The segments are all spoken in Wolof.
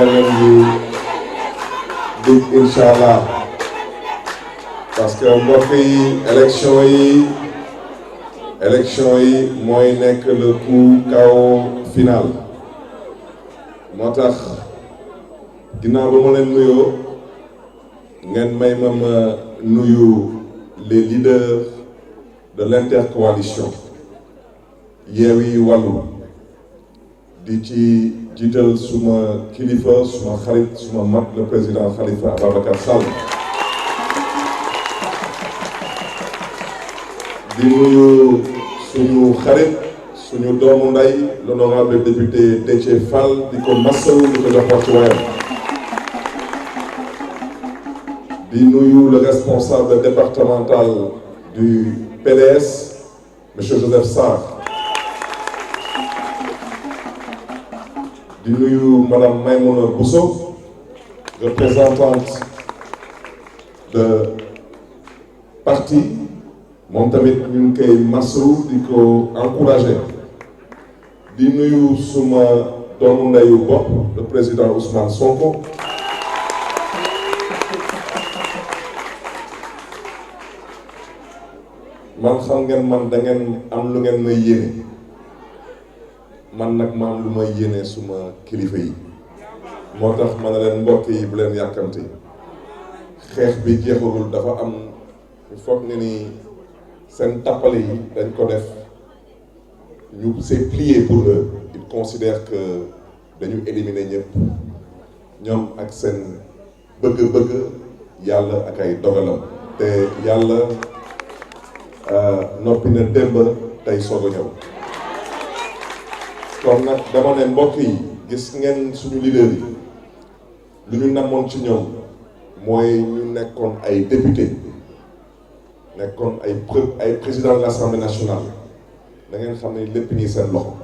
leneen ñu dig incha allah parce que mbokk yi élection yi mooy nekk le coup KO final moo tax ginnaaw ba ma leen nuyoo ngeen may ma nuyu les leaders de l'intercoalition Yewwi Wallu di ci jiital suma kilifa suma xarit suma mag le président Khalifa Ababacar Sall di nuyu suñu xarit suñu doomu nday l'honorable député Déthié Fall di ko masawu di ko jox wàccuwaayam di nuyu le responsable départemental du PDS monsieur Joseph Sarr di nuyu madame Maïmouna Bousso représentante de parti moom tamit ñu ngi koy masawu di ko encouragé di nuyu suma doomu ndeyu bopp le président Ousmane Sonko man xam ngeen man da ngeen am lu ngeen may yéene man nag ma am lu may yéene suma kilifa yi moo tax ma ne leen mbokk yi bu leen yàkkamti xeex bi jeexagul dafa am foog nga ni seen tappale yi dañ ko def ñu c'est plié pour eux ils considèrent que dañu éliminer ñëpp ñoom ak seen bëgg-bëgg yàlla ak ay dogalam te yàlla noppi na démb tey soog a ñëw kon nag dama ne mbokk yi gis ngeen suñu leader yi lu ñu namoon ci ñoom mooy ñu nekkoon ay député nekkoon ay président de l'Assemblée nationale da ngeen xam ne lépp ñi seen loxo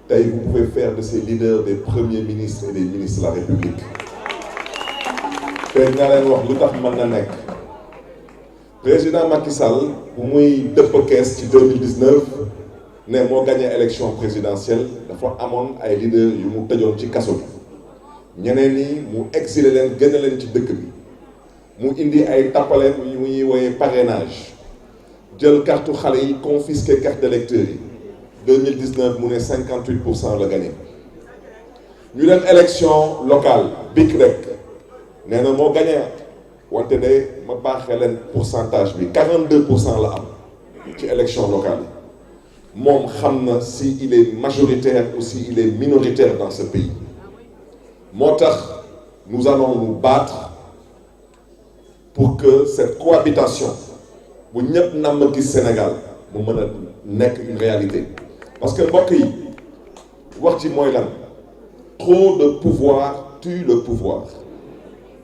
tey vous pouvez faire de ces leaders des premiers ministres et des ministres de la République te naa leen wax lu tax mën na nekk président Macky Sall bu muy dëpp kees ci 2019 ne moo gagné élection présidentielle dafa amoon ay leaders yu mu tëjoon ci kaso bi ñeneen ñi mu exilé leen génne leen ci dëkk bi mu indi ay tappaleen yu ñuy woowee parrainage jël carte xale yi confisqué carte d'électeur yi 2019 mu ne 58% la gagné ñu dem élection locale BIC rek nee na moo gagné wante de ma baaxee leen pourcentage bi 42% la am ci élection locale yi moom xam na si il est majoritaire ou si il est minoritaire dans ce pays moo tax nous allons nous battre pour que cette cohabitation bu ñëpp namm gis Sénégal mu mën a nekk une réalité parce que mbokk yi wax ci mooy lan trop de pouvoir tue le pouvoir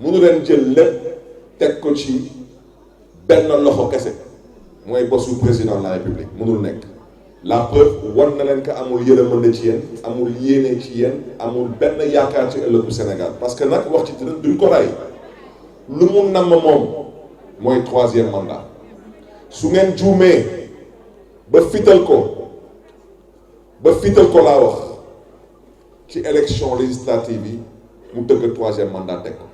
mënu leen jël lépp teg ko ci benn loxo kese mooy bosu président de la République mënul nekk la preuve war na leen ko amul yërmande ci yéen amul yéene ci yéen amul benn yaakaar ci ëllëgu Sénégal parce que nag wax ci dëgg duñ ko ray lu mu namm moom mooy troisième mandat su ngeen juumee ba fital ko laa wax ci élection législative yi mu tëgg troisième mandat teg ko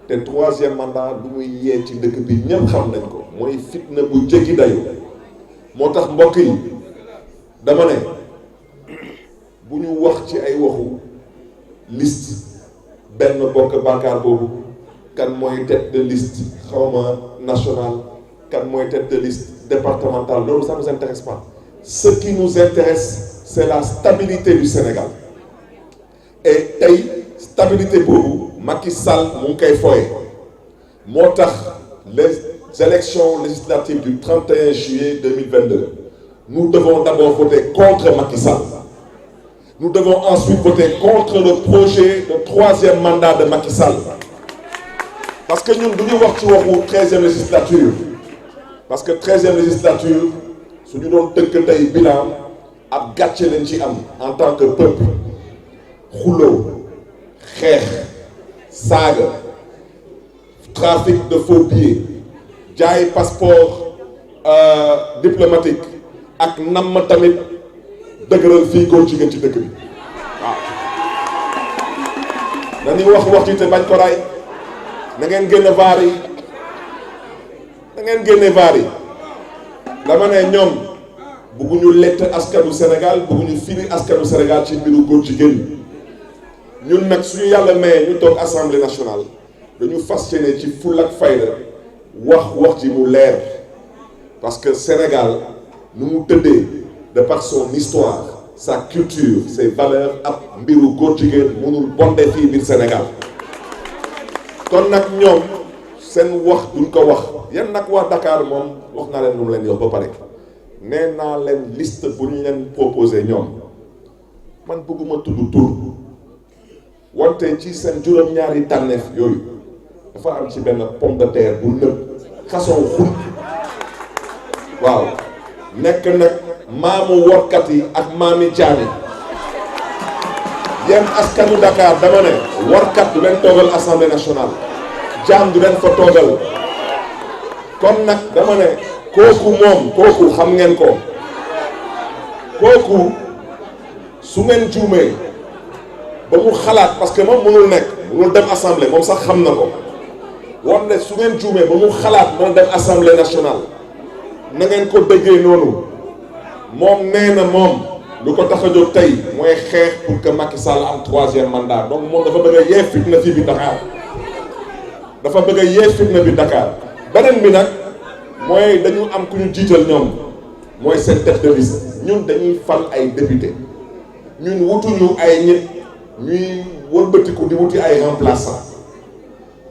te troisième mandat lu muy yee ci dëkk bi ñëpp xam nañ ko mooy fitna bu jéggi dayu moo tax mbokk yi dama ne bu ñu wax ci ay waxu liste benn bokk bàkkaar boobu kan mooy tête de liste xawma national kan mooy tête de liste départementale loolu ça nous intéresse pas ce qui nous intéresse c'est la stabilité du Sénégal et tey stabilité boobu Macky Sall mu ngi koy foye moo tax les élections législatives du 31 juillet 2022 nous devons d'abord voter contre Macky Sall nous devons ensuite voter contre le projet de troisième mandat de Macky Sall parce que ñun du ñu wax ci waxu 13e législature parce que 13e législature su ñu doon tënk tey bilan ab gàcce leen ci am en tant que peuple xuloo xeex saaga trafic de faux billets jaay passeport diplomatique ak namm tamit dëgëral fii góor jigéen ci dëkk bi waaw nañu wax ci te bañ ko ray na ngeen génne vaar yi na ngeen génne vaar yi dama ne ñoom bëgguñu lett askanu Sénégal bëgguñu firi askanu Sénégal ci mbiru góor jigéen ñun nag suñu yàlla maye ñu toog assemblée nationale dañu fas yéene ci full ak fayda wax ji mu leer parce que Sénégal nu mu tëddee de par son histoire sa culture ses valeurs ak mbiru góor jigéen mënul bonde fii biir Sénégal kon nag ñoom seen wax duñ ko wax yan nag waa Dakar moom wax naa leen lu mu leen yox ba pare nee naa leen liste bu ñu leen proposé ñoom man bëgguma tudd tur wante ci seen juróom-ñaari tànneef yooyu dafa am ci benn pomme de terre bu nëb xason xun waaw nekk nag maamu workat yi ak maami jaami yéen askanu Dakar dama ne workat du leen toogal assemblée nationale jaam du leen fa toogal kon nag dama ne kooku xam ngeen ko kooku su ngeen juumee ba mu xalaat parce que moom mënul dem assemblée moom sax xam na ko wante su ngeen juumee ba mu xalaat mën dem assemblée nationale na ngeen ko déggee noonu moom nee na moom lu ko tax a jóg tey mooy xeex pour que Macky Sall am 3e mandat donc moom dafa bëgg a yee fitna fii bi Dakar dafa bëgg a yee fitna bi Dakar beneen bi nag mooy dañu am ku ñu jiital ñoom mooy seen tête de liste ñun dañuy fal ay député ñun wutuñu ay nit ñuy wëlbatiku di wuti ay remplaçant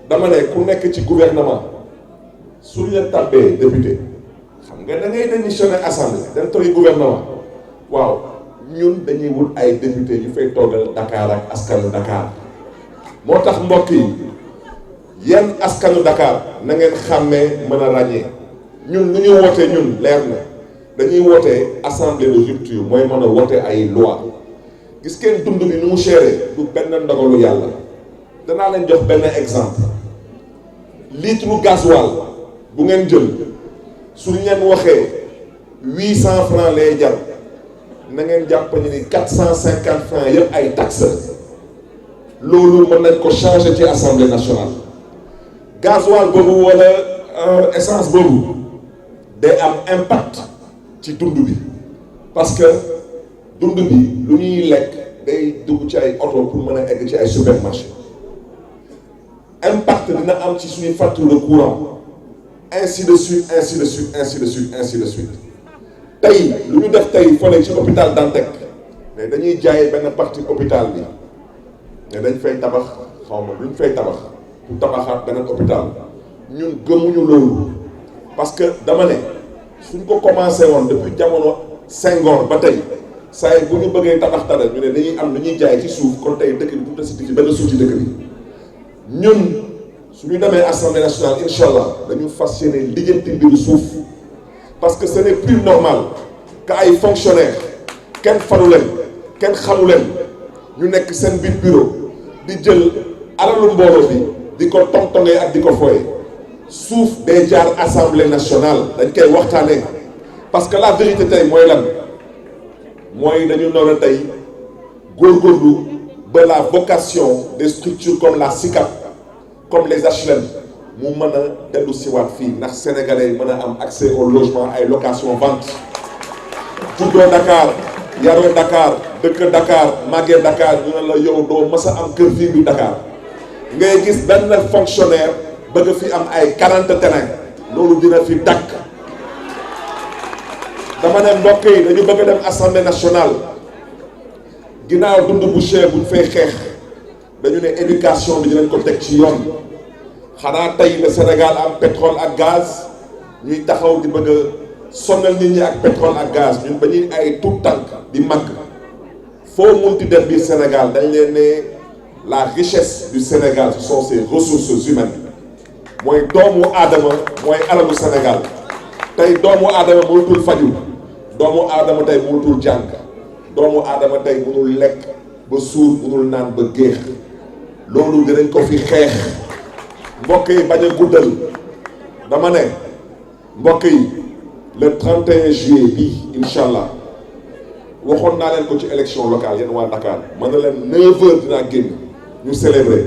dama ne ku nekk ci gouvernement su ñu tàbbee député xam nga da ngay démissionner assemblée dem togi gouvernement waaw ñun dañuy wut ay député yu fay toogal Dakar ak askanu Dakar moo tax mbokk yi yenn askanu Dakar na ngeen xàmmee mën a ràññee ñun lu ñu wootee ñun leer na dañuy wootee assemblée de rupture mooy mën a wootee ay loi gis ngeen dund bi nu mu chéré du benn ndogalu yàlla danaa leen jox benn exemple litre gasoil bu ngeen jël suñ leen waxee 800 francs lay jar na ngeen jàpp ni 450 francs yëpp ay taxes loolu mën nañ ko changer ci assemblée nationale gasoil boobu wala essence boobu day am impact ci dund bi parce que dund bi lu ñuy lekk day dugg ci ay oto pour mën a egg ci ay supermarché impact dina am ci suñuy facture de courant ainsi de suite ainsi de suite ainsi de suite ainsi de suite tey lu ñu def tey fële ci hôpital Dantec mais dañuy jaay benn partie hôpital bi ne dañ fay tabax xaw ma lu ñu fay tabax pour tabaxaat beneen hôpital ñun gëmuñu loolu parce que dama ne suñ ko commencé woon depuis jamono Senghor ba tey saa yi bu ñu bëggee tabax tara ñu ne dañuy am lu ñuy jaay ci suuf kon tey dëkk bi du tasiti ci benn suuf ci dëkk bi ñun suñu demee assemblée nationale incha allah dañu fas yéene lijjanti mbiru suuf parce que ce n'est plus normal que ay fonctionnaires kenn faru leen kenn xamu leen ñu nekk seen biir bureau di jël alalu mbooloo bi di ko tongtongee ak di ko fooye suuf day jaar assemblée nationale dañ koy waxtaanee parce que la vérité tey mooy lan mooy dañu nar a tey góorgóorlu ba la vocation des structures comme la SICAP comme les HLM mu mën a dellu siwaat fii ndax sénégalais yi mën a am accès au logement ay location vente juddoo Dakar yaroo Dakar dëkk Dakar màggee Dakar ñu ne la yow doo mës a am kër fii bi Dakar ngay gis benn fonctionnaire bëgg fi am ay 40 terrain loolu dina fi dakk dama ne mbokk yi dañu bëgg a dem assemblée nationale ginnaaw dund bu cher buñ fay xeex dañu ne éducation bi dinañ ko teg ci yoon xanaa tey le Sénégal am pétrole ak gaz ñuy taxaw di bëgg a sonal nit ñi ak pétrole ak gaz ñun ba ñuy ay tout tànk di màgg foo munti dem biir Sénégal dañ leen ne la richesse du Sénégal ce sont ses ressources humaines mooy doomu aadama mooy alalu Sénégal tey doomu aadama mënatul faju doomu aadama tey mënatul jàng doomu aadama tey mënul lekk ba suur mënul naan ba géex loolu dinañ ko fi xeex mbokk yi bañ a guddal dama ne mbokk yi le 31 juillet bii incha allah waxoon naa leen ko ci élection locale yéen waa Dakar mën na leen 9h dinaa génn ñu célébrer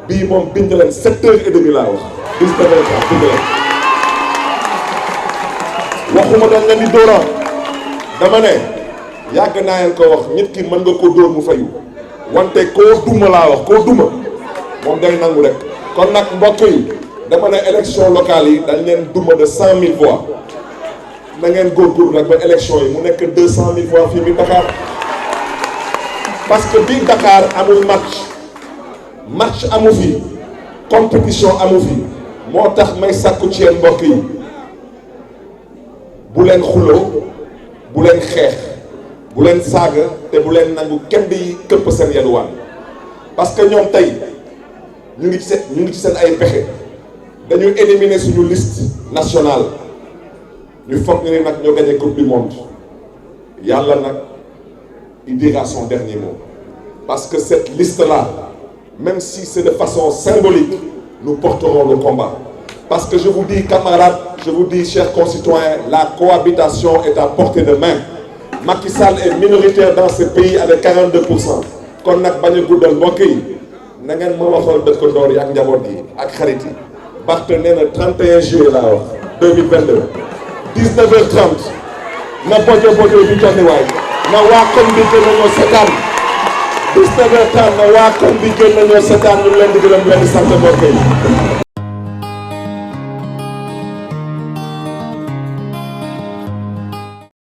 bii moom bind leen 7h30 laa wax 19h30 bind leen waxuma dañ leen di dóora dama ne yàgg naa leen ko wax nit ki mën nga ko dóor mu fayu wante koo duma laa wax koo duma moom day nangu rek kon nag mbokk yi dama ne élection locale yi dañ leen duma de 100 000 voix na ngeen góorgóorlu nag ba élection yi mu nekk 200 000 voix fii biir Dakar parce que biir Dakar amul match amu fi compétition amu fi moo tax may sàkku ci yéen mbokk yi bu leen xuloo bu leen xeex bu leen saaga te bu leen nangu kenn di këpp seen yaluwaan parce que ñoom tey ñu ngi ci seen ay pexe dañu éliminer suñu liste nationale ñu foog ñu ne nag ñoo gagné coupe du monde yàlla nag il dira son dernier mot parce que cette liste là même si c'est de façon symbolique nous porterons le combat parce que je vous dis camarades je vous dis chers concitoyens la cohabitation est à portée de main Macky Sall est minoritaire dans ce pays avec 42% kon nag bañ a guddal mbokk yi na ngeen ma waxal dëkkandoor yi ak njaboot yi ak xarit yi Barth nee na 31 juillet laa wax 2022 19h30 na bojo bi jonni waay na waa kon bi gën nañoo seetaan 19h30 na waa kon bi gën nañoo seetaan ñu leen di gërëm leen di sant mbokk yi